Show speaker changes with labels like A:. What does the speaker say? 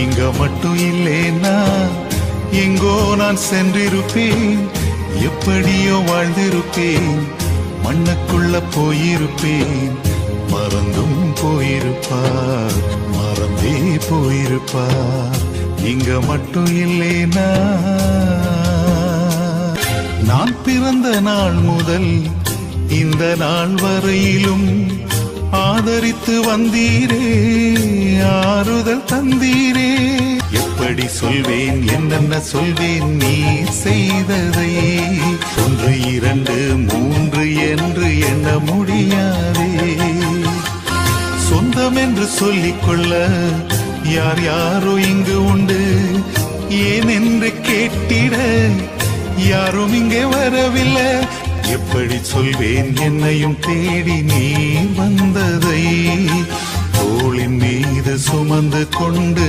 A: நீங்க மட்டும் இல்லேனா எங்கோ நான் சென்றிருப்பேன், எப்படியோ வாழ்ந்திருப்பேன், மண்ணுக்குள்ள போயிருப்பேன். மறந்தும் போயிருப்பார், மறந்தே போயிருப்பார், நீங்க மட்டும் இல்லேனா. நான் பிறந்த நாள் முதல் இந்த நாள் வரையிலும் ஆதரித்து வந்தீரே, ஆறுதல் தந்தீரே. எப்படி சொல்வேன், என்னென்ன சொல்வேன் நீ செய்ததை? 1 2 3 என்று எண்ண முடியாதே. சொந்தம் என்று சொல்லிக்கொள்ள யார் யாரோ இங்கு உண்டு, ஏன் என்று கேட்டிட யாரும் இங்கே வரவில்லை. எப்படி சொல்வேன் என்னையும் தேடி நீ வந்ததை? தோளின் மீது சுமந்து கொண்டு